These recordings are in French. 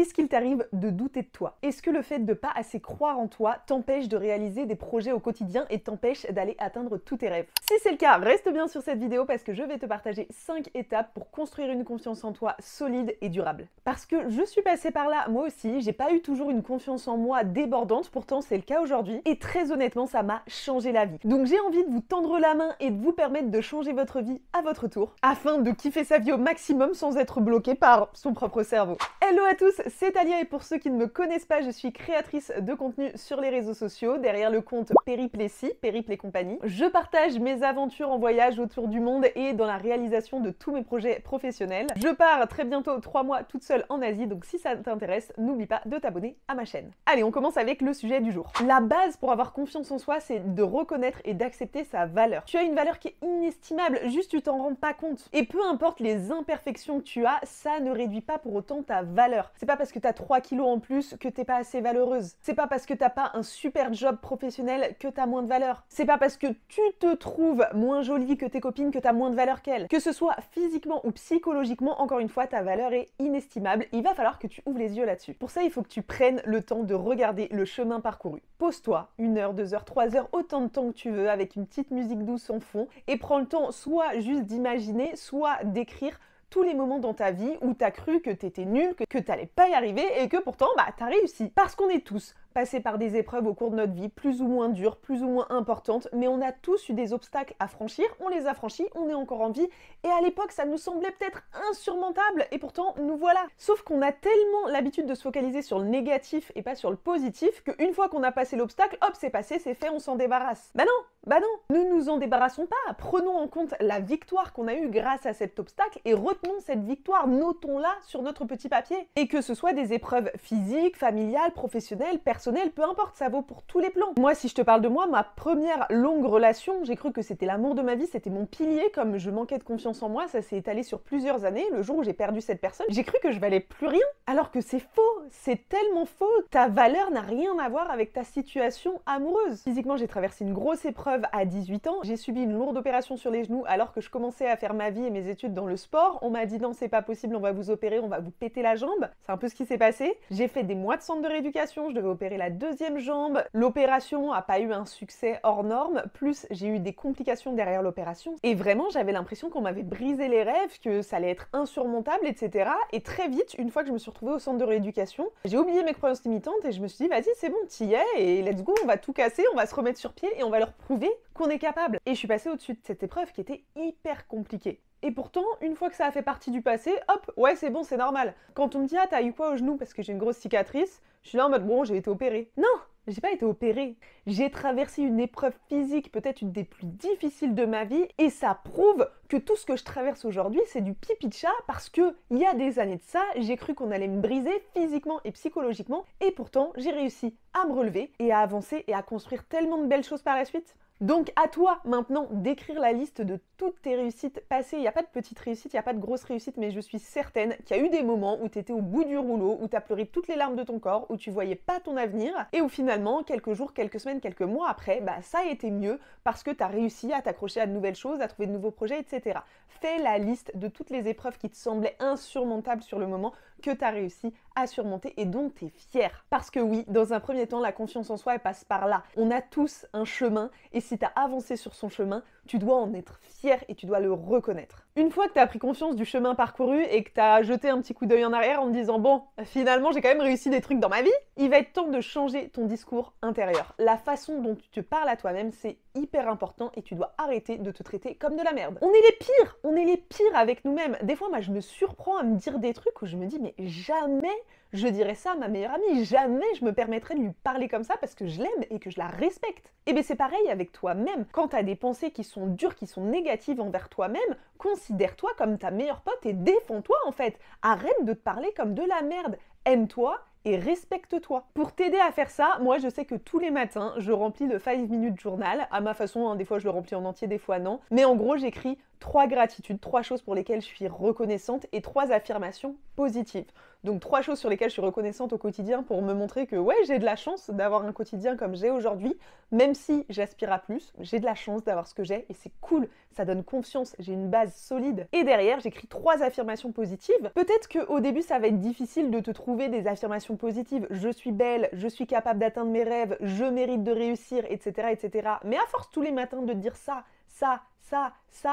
Est-ce qu'il t'arrive de douter de toi? Est-ce que le fait de pas assez croire en toi t'empêche de réaliser des projets au quotidien et t'empêche d'aller atteindre tous tes rêves? Si c'est le cas, reste bien sur cette vidéo parce que je vais te partager 5 étapes pour construire une confiance en toi solide et durable. Parce que je suis passée par là, moi aussi, j'ai pas eu toujours une confiance en moi débordante, pourtant c'est le cas aujourd'hui, et très honnêtement ça m'a changé la vie. Donc j'ai envie de vous tendre la main et de vous permettre de changer votre vie à votre tour, afin de kiffer sa vie au maximum sans être bloqué par son propre cerveau. Hello à tous, c'est Alia et pour ceux qui ne me connaissent pas, je suis créatrice de contenu sur les réseaux sociaux, derrière le compte Périplessis, Périple et compagnie. Je partage mes aventures en voyage autour du monde et dans la réalisation de tous mes projets professionnels. Je pars très bientôt 3 mois toute seule en Asie, donc si ça t'intéresse, n'oublie pas de t'abonner à ma chaîne. Allez, on commence avec le sujet du jour. La base pour avoir confiance en soi, c'est de reconnaître et d'accepter sa valeur. Tu as une valeur qui est inestimable, juste tu t'en rends pas compte. Et peu importe les imperfections que tu as, ça ne réduit pas pour autant ta valeur. C'est pas parce que t'as 3 kilos en plus que t'es pas assez valeureuse. C'est pas parce que t'as pas un super job professionnel que t'as moins de valeur. C'est pas parce que tu te trouves moins jolie que tes copines que t'as moins de valeur qu'elles. Que ce soit physiquement ou psychologiquement, encore une fois, ta valeur est inestimable. Il va falloir que tu ouvres les yeux là-dessus. Pour ça, il faut que tu prennes le temps de regarder le chemin parcouru. Pose-toi 1 heure, 2 heures, 3 heures, autant de temps que tu veux avec une petite musique douce en fond et prends le temps soit juste d'imaginer, soit d'écrire tous les moments dans ta vie où t'as cru que t'étais nul, que t'allais pas y arriver et que pourtant t'as réussi. Parce qu'on est tous passés par des épreuves au cours de notre vie, plus ou moins dures, plus ou moins importantes, mais on a tous eu des obstacles à franchir, on les a franchis, on est encore en vie, et à l'époque ça nous semblait peut-être insurmontable, et pourtant nous voilà. Sauf qu'on a tellement l'habitude de se focaliser sur le négatif et pas sur le positif, qu'une fois qu'on a passé l'obstacle, hop c'est passé, c'est fait, on s'en débarrasse. Bah non, ne nous en débarrassons pas, prenons en compte la victoire qu'on a eue grâce à cet obstacle, et retenons cette victoire, notons-la sur notre petit papier. Et que ce soit des épreuves physiques, familiales, professionnelles, personnelles, peu importe, ça vaut pour tous les plans. Moi, si je te parle de moi, ma première longue relation, j'ai cru que c'était l'amour de ma vie, c'était mon pilier, comme je manquais de confiance en moi, ça s'est étalé sur plusieurs années. Le jour où j'ai perdu cette personne, j'ai cru que je valais plus rien, alors que c'est faux, c'est tellement faux. Ta valeur n'a rien à voir avec ta situation amoureuse. Physiquement, j'ai traversé une grosse épreuve à 18 ans, j'ai subi une lourde opération sur les genoux alors que je commençais à faire ma vie et mes études dans le sport. On m'a dit non, c'est pas possible, on va vous opérer, on va vous péter la jambe. C'est un peu ce qui s'est passé. J'ai fait des mois de centre de rééducation, je devais opérer la deuxième jambe. L'opération a pas eu un succès hors norme, plus j'ai eu des complications derrière l'opération. Et vraiment, j'avais l'impression qu'on m'avait brisé les rêves, que ça allait être insurmontable, etc. Et très vite, une fois que je me suis retrouvée au centre de rééducation, j'ai oublié mes croyances limitantes et je me suis dit, vas-y, c'est bon, t'y es et let's go, on va tout casser, on va se remettre sur pied et on va leur prouver qu'on est capable. Et je suis passée au-dessus de cette épreuve qui était hyper compliquée. Et pourtant, une fois que ça a fait partie du passé, hop, ouais c'est bon, c'est normal. Quand on me dit ah t'as eu quoi au genou parce que j'ai une grosse cicatrice, je suis là en mode bon j'ai été opérée. Non, j'ai pas été opérée. J'ai traversé une épreuve physique peut-être une des plus difficiles de ma vie et ça prouve que tout ce que je traverse aujourd'hui c'est du pipi de chat parce que il y a des années de ça, j'ai cru qu'on allait me briser physiquement et psychologiquement et pourtant j'ai réussi à me relever et à avancer et à construire tellement de belles choses par la suite. Donc à toi maintenant d'écrire la liste de toutes tes réussites passées. Il n'y a pas de petites réussites, il n'y a pas de grosses réussites, mais je suis certaine qu'il y a eu des moments où tu étais au bout du rouleau, où tu as pleuré toutes les larmes de ton corps, où tu voyais pas ton avenir, et où finalement, quelques jours, quelques semaines, quelques mois après, ça a été mieux parce que tu as réussi à t'accrocher à de nouvelles choses, à trouver de nouveaux projets, etc. Fais la liste de toutes les épreuves qui te semblaient insurmontables sur le moment, que tu as réussi à surmonter et dont tu es fier. Parce que oui, dans un premier temps, la confiance en soi, elle passe par là. On a tous un chemin et si tu as avancé sur son chemin, tu dois en être fier et tu dois le reconnaître. Une fois que tu as pris conscience du chemin parcouru et que tu as jeté un petit coup d'œil en arrière en te disant bon, finalement j'ai quand même réussi des trucs dans ma vie, il va être temps de changer ton discours intérieur. La façon dont tu te parles à toi-même, c'est hyper important et tu dois arrêter de te traiter comme de la merde. On est les pires avec nous-mêmes. Des fois, moi je me surprends à me dire des trucs où je me dis mais jamais je dirais ça à ma meilleure amie, jamais je me permettrais de lui parler comme ça parce que je l'aime et que je la respecte. Et bien c'est pareil avec toi-même. Quand tu as des pensées qui sont dures, qui sont négatives envers toi-même, considère-toi comme ta meilleure pote et défends-toi en fait. Arrête de te parler comme de la merde. Aime-toi et respecte-toi. Pour t'aider à faire ça, moi je sais que tous les matins, je remplis le 5 minutes journal, à ma façon, hein, des fois je le remplis en entier, des fois non, mais en gros j'écris 3 gratitudes, 3 choses pour lesquelles je suis reconnaissante et 3 affirmations positives. Donc 3 choses sur lesquelles je suis reconnaissante au quotidien pour me montrer que ouais, j'ai de la chance d'avoir un quotidien comme j'ai aujourd'hui, même si j'aspire à plus, j'ai de la chance d'avoir ce que j'ai et c'est cool, ça donne confiance, j'ai une base solide. Et derrière, j'écris 3 affirmations positives. Peut-être qu'au début, ça va être difficile de te trouver des affirmations positives. Je suis belle, je suis capable d'atteindre mes rêves, je mérite de réussir, etc., etc. Mais à force tous les matins de te dire ça,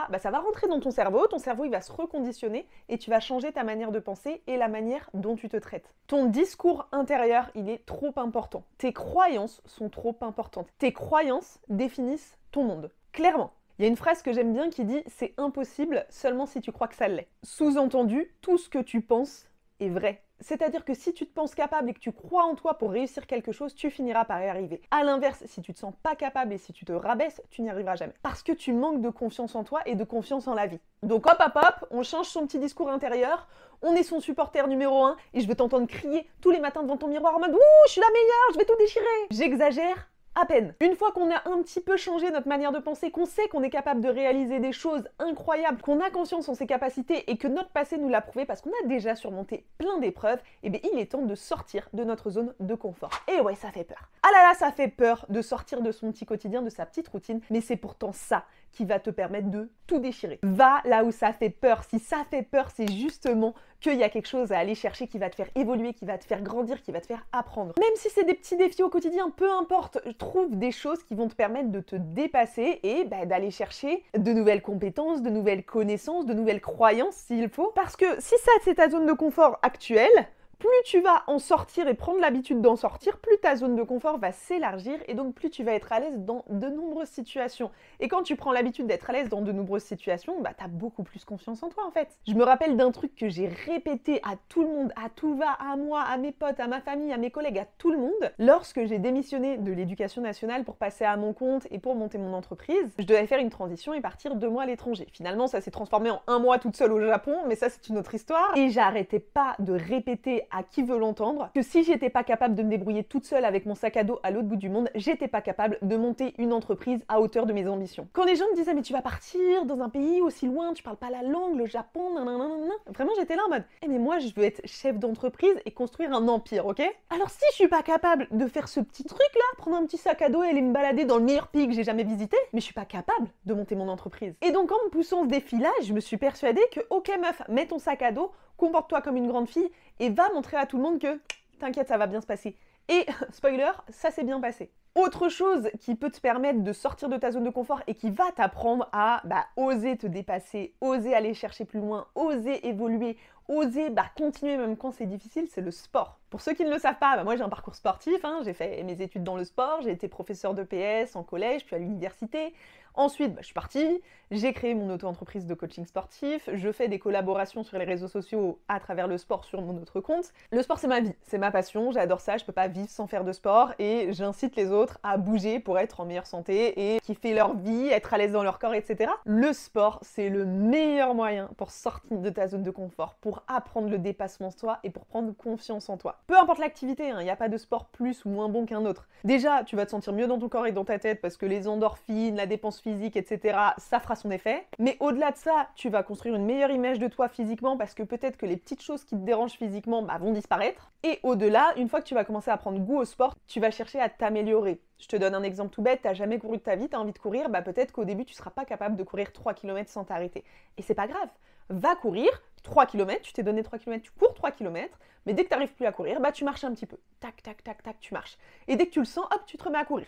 bah ça va rentrer dans ton cerveau il va se reconditionner et tu vas changer ta manière de penser et la manière dont tu te traites. Ton discours intérieur, il est trop important. Tes croyances sont trop importantes. Tes croyances définissent ton monde. Clairement. Il y a une phrase que j'aime bien qui dit « c'est impossible seulement si tu crois que ça l'est ». Sous-entendu, tout ce que tu penses est vrai. C'est-à-dire que si tu te penses capable et que tu crois en toi pour réussir quelque chose, tu finiras par y arriver. A l'inverse, si tu te sens pas capable et si tu te rabaisses, tu n'y arriveras jamais. Parce que tu manques de confiance en toi et de confiance en la vie. Donc hop hop hop, on change son petit discours intérieur, on est son supporter numéro 1 et je veux t'entendre crier tous les matins devant ton miroir en mode « Ouh, je suis la meilleure, je vais tout déchirer !» J'exagère à peine. Une fois qu'on a un petit peu changé notre manière de penser, qu'on sait qu'on est capable de réaliser des choses incroyables, qu'on a conscience en ses capacités et que notre passé nous l'a prouvé parce qu'on a déjà surmonté plein d'épreuves, et bien il est temps de sortir de notre zone de confort. Et ouais, ça fait peur. Ah là là, ça fait peur de sortir de son petit quotidien, de sa petite routine, mais c'est pourtant ça qui va te permettre de tout déchirer. Va là où ça fait peur. Si ça fait peur, c'est justement qu'il y a quelque chose à aller chercher qui va te faire évoluer, qui va te faire grandir, qui va te faire apprendre. Même si c'est des petits défis au quotidien, peu importe, trouve des choses qui vont te permettre de te dépasser et d'aller chercher de nouvelles compétences, de nouvelles connaissances, de nouvelles croyances s'il faut. Parce que si ça, c'est ta zone de confort actuelle, plus tu vas en sortir et prendre l'habitude d'en sortir, plus ta zone de confort va s'élargir et donc plus tu vas être à l'aise dans de nombreuses situations. Et quand tu prends l'habitude d'être à l'aise dans de nombreuses situations, bah t'as beaucoup plus confiance en toi en fait. Je me rappelle d'un truc que j'ai répété à tout le monde, à tout va, à moi, à mes potes, à ma famille, à mes collègues, à tout le monde. Lorsque j'ai démissionné de l'éducation nationale pour passer à mon compte et pour monter mon entreprise, je devais faire une transition et partir 2 mois à l'étranger. Finalement, ça s'est transformé en 1 mois toute seule au Japon, mais ça c'est une autre histoire. Et j'arrêtais pas de répéter à qui veut l'entendre, que si j'étais pas capable de me débrouiller toute seule avec mon sac à dos à l'autre bout du monde, j'étais pas capable de monter une entreprise à hauteur de mes ambitions. Quand les gens me disaient mais tu vas partir dans un pays aussi loin, tu parles pas la langue, le Japon, nanana, vraiment j'étais là en mode mais moi je veux être chef d'entreprise et construire un empire, ok? Alors si je suis pas capable de faire ce petit truc là, prendre un petit sac à dos et aller me balader dans le meilleur pays que j'ai jamais visité, mais je suis pas capable de monter mon entreprise. Et donc en me poussant ce défi là, je me suis persuadée que ok meuf, mets ton sac à dos, comporte-toi comme une grande fille et va montrer à tout le monde que t'inquiète, ça va bien se passer. Et spoiler, ça s'est bien passé. Autre chose qui peut te permettre de sortir de ta zone de confort et qui va t'apprendre à oser te dépasser, oser aller chercher plus loin, oser évoluer, oser continuer même quand c'est difficile, c'est le sport. Pour ceux qui ne le savent pas, moi j'ai un parcours sportif, j'ai fait mes études dans le sport, j'ai été professeur de PS en collège, puis à l'université. Ensuite, je suis partie, j'ai créé mon auto-entreprise de coaching sportif, je fais des collaborations sur les réseaux sociaux à travers le sport sur mon autre compte. Le sport, c'est ma vie, c'est ma passion, j'adore ça, je peux pas vivre sans faire de sport et j'incite les autres à bouger pour être en meilleure santé et kiffer leur vie, être à l'aise dans leur corps, etc. Le sport, c'est le meilleur moyen pour sortir de ta zone de confort, pour apprendre le dépassement de soi et pour prendre confiance en toi. Peu importe l'activité, il n'y a pas de sport plus ou moins bon qu'un autre. Déjà, tu vas te sentir mieux dans ton corps et dans ta tête parce que les endorphines, la dépense physique, etc., ça fera son effet. Mais au-delà de ça, tu vas construire une meilleure image de toi physiquement parce que peut-être que les petites choses qui te dérangent physiquement vont disparaître. Et au-delà, une fois que tu vas commencer à prendre goût au sport, tu vas chercher à t'améliorer. Je te donne un exemple tout bête, t'as jamais couru de ta vie, t'as envie de courir, peut-être qu'au début tu seras pas capable de courir 3 km sans t'arrêter. Et c'est pas grave, va courir 3 km, tu t'es donné 3 km, tu cours 3 km, mais dès que t'arrives plus à courir, tu marches un petit peu. Tac, tac, tac, tac, tu marches. Et dès que tu le sens, hop, tu te remets à courir.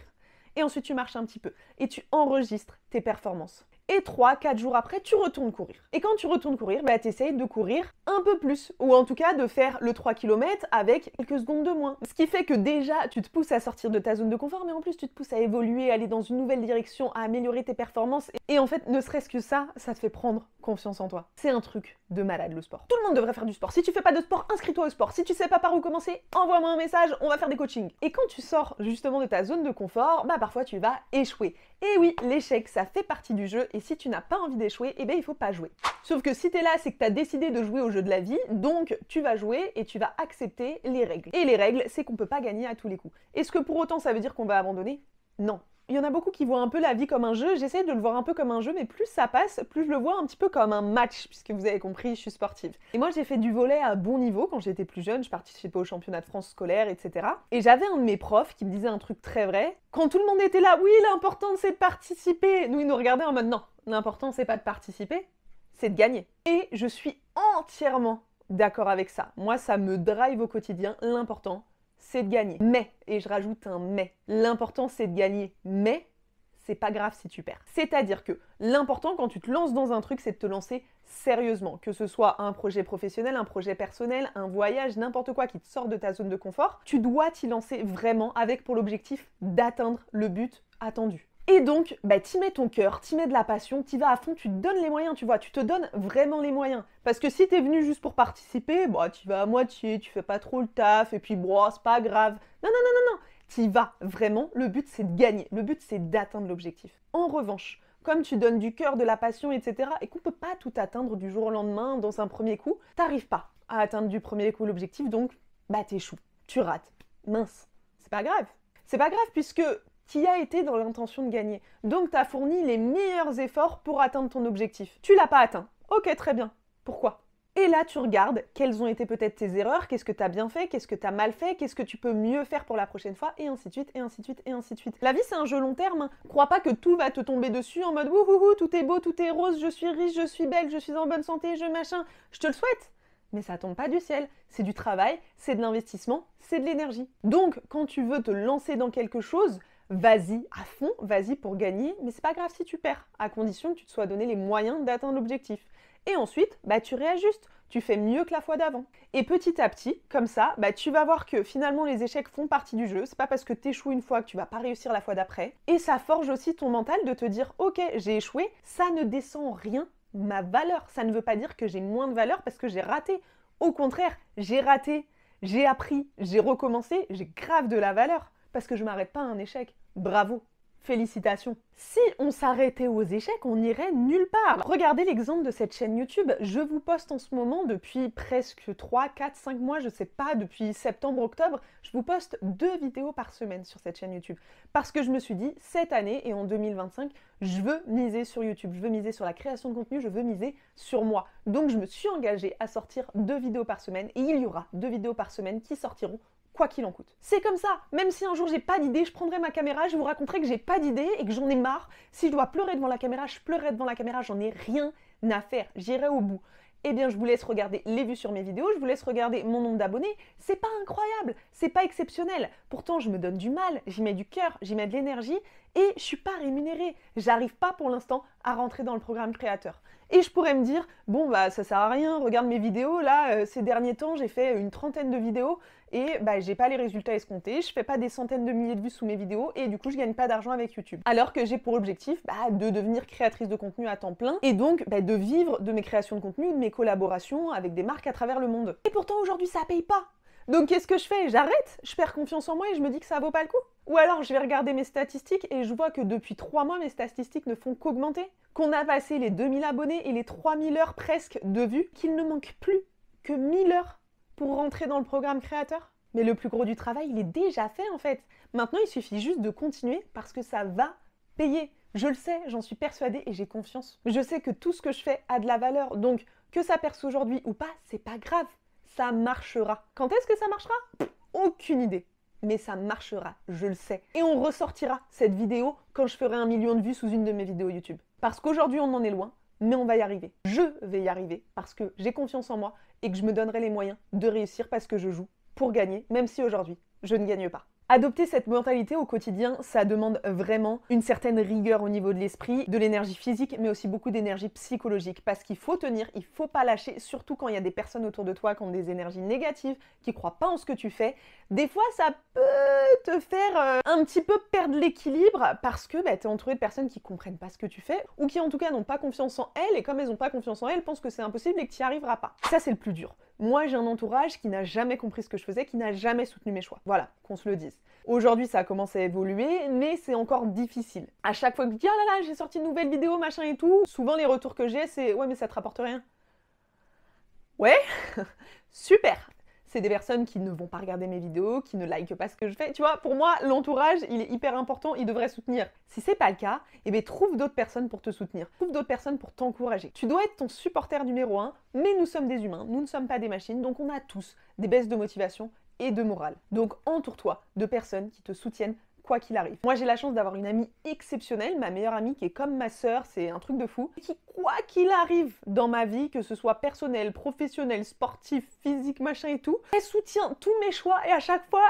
Et ensuite tu marches un petit peu. Et tu enregistres tes performances. Et 3-4 jours après, tu retournes courir. Et quand tu retournes courir, tu essayes de courir un peu plus. Ou en tout cas, de faire le 3 km avec quelques secondes de moins. Ce qui fait que déjà, tu te pousses à sortir de ta zone de confort, mais en plus, tu te pousses à évoluer, à aller dans une nouvelle direction, à améliorer tes performances. Et en fait, ne serait-ce que ça te fait prendre confiance en toi. C'est un truc de malade, le sport. Tout le monde devrait faire du sport. Si tu fais pas de sport, inscris-toi au sport. Si tu sais pas par où commencer, envoie-moi un message, on va faire des coachings. Et quand tu sors justement de ta zone de confort, parfois tu vas échouer. Et oui, l'échec, ça fait partie du jeu, et si tu n'as pas envie d'échouer, il faut pas jouer. Sauf que si t'es là, c'est que t'as décidé de jouer au jeu de la vie, donc tu vas jouer et tu vas accepter les règles. Et les règles, c'est qu'on peut pas gagner à tous les coups. Est-ce que pour autant ça veut dire qu'on va abandonner? Non. Il y en a beaucoup qui voient un peu la vie comme un jeu, j'essaie de le voir un peu comme un jeu, mais plus ça passe, plus je le vois un petit peu comme un match, puisque vous avez compris, je suis sportive. Et moi j'ai fait du volley à bon niveau quand j'étais plus jeune, je participais au championnat de France scolaire, etc. Et j'avais un de mes profs qui me disait un truc très vrai, quand tout le monde était là, oui l'important c'est de participer, nous il nous regardait en mode non, l'important c'est pas de participer, c'est de gagner. Et je suis entièrement d'accord avec ça. Moi ça me drive au quotidien, l'important c'est de gagner. Mais, et je rajoute un mais, l'important c'est de gagner, mais c'est pas grave si tu perds. C'est-à-dire que l'important quand tu te lances dans un truc, c'est de te lancer sérieusement. Que ce soit un projet professionnel, un projet personnel, un voyage, n'importe quoi qui te sort de ta zone de confort, tu dois t'y lancer vraiment avec pour l'objectif d'atteindre le but attendu. Et donc, t'y mets ton cœur, t'y mets de la passion, t'y vas à fond, tu te donnes les moyens, tu vois, tu te donnes vraiment les moyens. Parce que si t'es venu juste pour participer, t'y vas à moitié, tu fais pas trop le taf, et puis c'est pas grave. Non, non, non, non, non, t'y vas vraiment, le but c'est de gagner, le but c'est d'atteindre l'objectif. En revanche, comme tu donnes du cœur, de la passion, etc., et qu'on peut pas tout atteindre du jour au lendemain dans un premier coup, t'arrives pas à atteindre du premier coup l'objectif, donc t'échoues, tu rates. Mince, c'est pas grave. C'est pas grave puisque qui a été dans l'intention de gagner. Donc tu as fourni les meilleurs efforts pour atteindre ton objectif. Tu l'as pas atteint. Ok, très bien. Pourquoi ? Et là, tu regardes quelles ont été peut-être tes erreurs, qu'est-ce que tu as bien fait, qu'est-ce que tu as mal fait, qu'est-ce que tu peux mieux faire pour la prochaine fois, et ainsi de suite, et ainsi de suite, et ainsi de suite. La vie, c'est un jeu long terme. Hein. Crois pas que tout va te tomber dessus en mode wouhouhou, tout est beau, tout est rose, je suis riche, je suis belle, je suis en bonne santé, je machin. Je te le souhaite. Mais ça tombe pas du ciel. C'est du travail, c'est de l'investissement, c'est de l'énergie. Donc, quand tu veux te lancer dans quelque chose, vas-y à fond, vas-y pour gagner, mais c'est pas grave si tu perds, à condition que tu te sois donné les moyens d'atteindre l'objectif. Et ensuite, tu réajustes, tu fais mieux que la fois d'avant. Et petit à petit, comme ça, tu vas voir que finalement les échecs font partie du jeu, c'est pas parce que t'échoues une fois que tu vas pas réussir la fois d'après. Et ça forge aussi ton mental de te dire, ok, j'ai échoué, ça ne descend en rien ma valeur. Ça ne veut pas dire que j'ai moins de valeur parce que j'ai raté. Au contraire, j'ai raté, j'ai appris, j'ai recommencé, j'ai grave de la valeur. Parce que je m'arrête pas à un échec. Bravo, félicitations. Si on s'arrêtait aux échecs, on n'irait nulle part. Regardez l'exemple de cette chaîne YouTube. Je vous poste en ce moment depuis presque 3, 4, 5 mois, je sais pas, depuis septembre, octobre, je vous poste 2 vidéos par semaine sur cette chaîne YouTube. Parce que je me suis dit, cette année et en 2025, je veux miser sur YouTube, je veux miser sur la création de contenu, je veux miser sur moi. Donc je me suis engagée à sortir 2 vidéos par semaine et il y aura 2 vidéos par semaine qui sortiront quoi qu'il en coûte. C'est comme ça, même si un jour j'ai pas d'idée, je prendrai ma caméra, je vous raconterai que j'ai pas d'idée et que j'en ai marre. Si je dois pleurer devant la caméra, je pleurerai devant la caméra, j'en ai rien à faire, j'irai au bout. Eh bien, je vous laisse regarder les vues sur mes vidéos, je vous laisse regarder mon nombre d'abonnés. C'est pas incroyable, c'est pas exceptionnel. Pourtant, je me donne du mal, j'y mets du cœur, j'y mets de l'énergie et je suis pas rémunérée. J'arrive pas pour l'instant à rentrer dans le programme créateur. Et je pourrais me dire, bon ça sert à rien, regarde mes vidéos, là, ces derniers temps, j'ai fait une 30aine de vidéos et j'ai pas les résultats escomptés, je fais pas des centaines de milliers de vues sous mes vidéos et du coup, je gagne pas d'argent avec YouTube. Alors que j'ai pour objectif de devenir créatrice de contenu à temps plein et donc de vivre de mes créations de contenu, de mes collaborations avec des marques à travers le monde. Et pourtant, aujourd'hui, ça paye pas. Donc qu'est-ce que je fais? J'arrête, je perds confiance en moi et je me dis que ça vaut pas le coup. Ou alors je vais regarder mes statistiques et je vois que depuis 3 mois, mes statistiques ne font qu'augmenter. Qu'on a passé les 2000 abonnés et les 3000 heures presque de vues, qu'il ne manque plus que 1000 heures pour rentrer dans le programme créateur. Mais le plus gros du travail, il est déjà fait en fait. Maintenant, il suffit juste de continuer parce que ça va payer. Je le sais, j'en suis persuadée et j'ai confiance. Je sais que tout ce que je fais a de la valeur, donc que ça perce aujourd'hui ou pas, c'est pas grave. Ça marchera. Quand est-ce que ça marchera? Aucune idée. Mais ça marchera, je le sais. Et on ressortira cette vidéo quand je ferai 1 million de vues sous une de mes vidéos YouTube. Parce qu'aujourd'hui, on en est loin, mais on va y arriver. Je vais y arriver parce que j'ai confiance en moi et que je me donnerai les moyens de réussir parce que je joue pour gagner, même si aujourd'hui, je ne gagne pas. Adopter cette mentalité au quotidien, ça demande vraiment une certaine rigueur au niveau de l'esprit, de l'énergie physique, mais aussi beaucoup d'énergie psychologique. Parce qu'il faut tenir, il faut pas lâcher, surtout quand il y a des personnes autour de toi qui ont des énergies négatives, qui croient pas en ce que tu fais. Des fois, ça peut te faire un petit peu perdre l'équilibre parce que tu es entouré de personnes qui comprennent pas ce que tu fais ou qui en tout cas n'ont pas confiance en elles et comme elles n'ont pas confiance en elles, pensent que c'est impossible et que tu n'y arriveras pas. Ça, c'est le plus dur. Moi, j'ai un entourage qui n'a jamais compris ce que je faisais, qui n'a jamais soutenu mes choix. Voilà, qu'on se le dise. Aujourd'hui, ça a commencé à évoluer, mais c'est encore difficile. À chaque fois que je dis « Ah là là, j'ai sorti une nouvelle vidéo, machin et tout », souvent les retours que j'ai, c'est « Ouais, mais ça te rapporte rien ». Ouais, super. c'est des personnes qui ne vont pas regarder mes vidéos, qui ne likent pas ce que je fais. Tu vois, pour moi, l'entourage, il est hyper important, il devrait soutenir. Si c'est pas le cas, eh bien, trouve d'autres personnes pour te soutenir. Trouve d'autres personnes pour t'encourager. Tu dois être ton supporter numéro 1, mais nous sommes des humains, nous ne sommes pas des machines, donc on a tous des baisses de motivation et de morale. Donc entoure-toi de personnes qui te soutiennent quoi qu'il arrive. Moi j'ai la chance d'avoir une amie exceptionnelle, ma meilleure amie qui est comme ma sœur, c'est un truc de fou, qui quoi qu'il arrive dans ma vie, que ce soit personnel, professionnel, sportif, physique, machin et tout, elle soutient tous mes choix et à chaque fois,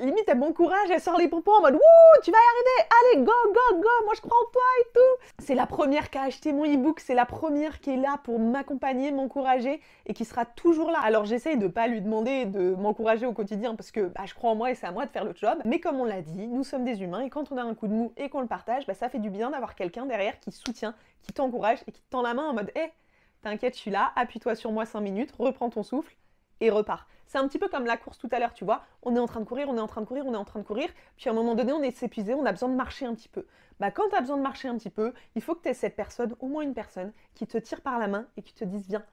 limite elle m'encourage, elle sort les pompons en mode wouh, tu vas y arriver, allez go go go, moi je crois en toi et tout. C'est la première qui a acheté mon e-book, c'est la première qui est là pour m'accompagner, m'encourager et qui sera toujours là. Alors j'essaye de pas lui demander de m'encourager au quotidien parce que je crois en moi et c'est à moi de faire le job, mais comme on l'a dit, nous sommes des humains et quand on a un coup de mou et qu'on le partage, ça fait du bien d'avoir quelqu'un derrière qui soutient, qui t'encourage et qui te tend la main en mode hé, t'inquiète, je suis là, appuie-toi sur moi 5 minutes, reprends ton souffle et repars. C'est un petit peu comme la course tout à l'heure, tu vois, on est en train de courir, on est en train de courir, on est en train de courir, puis à un moment donné on est épuisé, on a besoin de marcher un petit peu. Quand tu as besoin de marcher un petit peu, il faut que tu aies cette personne, au moins une personne, qui te tire par la main et qui te dise viens,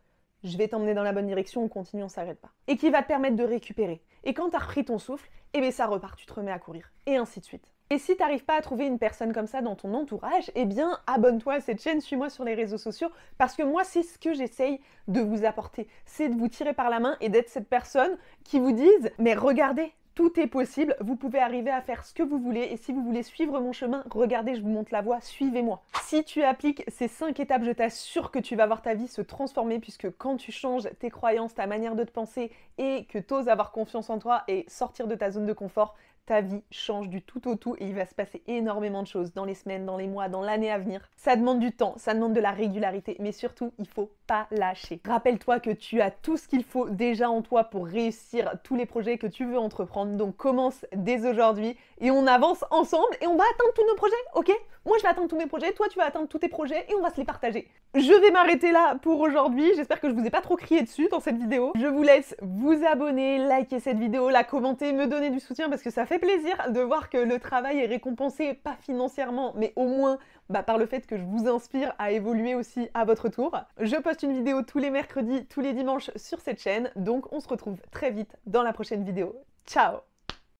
je vais t'emmener dans la bonne direction, on continue, on s'arrête pas. Et qui va te permettre de récupérer. Et quand tu as repris ton souffle, eh bien ça repart, tu te remets à courir. Et ainsi de suite. Et si tu n'arrives pas à trouver une personne comme ça dans ton entourage, eh bien abonne-toi à cette chaîne, suis-moi sur les réseaux sociaux, parce que moi c'est ce que j'essaye de vous apporter. C'est de vous tirer par la main et d'être cette personne qui vous dise mais regardez, tout est possible, vous pouvez arriver à faire ce que vous voulez et si vous voulez suivre mon chemin, regardez, je vous montre la voie, suivez-moi. Si tu appliques ces 5 étapes, je t'assure que tu vas voir ta vie se transformer puisque quand tu changes tes croyances, ta manière de te penser et que tu oses avoir confiance en toi et sortir de ta zone de confort, ta vie change du tout au tout et il va se passer énormément de choses dans les semaines, dans les mois, dans l'année à venir. Ça demande du temps, ça demande de la régularité, mais surtout, il faut pas lâcher. Rappelle-toi que tu as tout ce qu'il faut déjà en toi pour réussir tous les projets que tu veux entreprendre, donc commence dès aujourd'hui et on avance ensemble et on va atteindre tous nos projets, ok? Moi je vais atteindre tous mes projets, toi tu vas atteindre tous tes projets et on va se les partager. Je vais m'arrêter là pour aujourd'hui, j'espère que je vous ai pas trop crié dessus dans cette vidéo. Je vous laisse vous abonner, liker cette vidéo, la commenter, me donner du soutien parce que ça fait plaisir de voir que le travail est récompensé, pas financièrement, mais au moins par le fait que je vous inspire à évoluer aussi à votre tour. Je poste une vidéo tous les mercredis, tous les dimanches sur cette chaîne, donc on se retrouve très vite dans la prochaine vidéo. Ciao!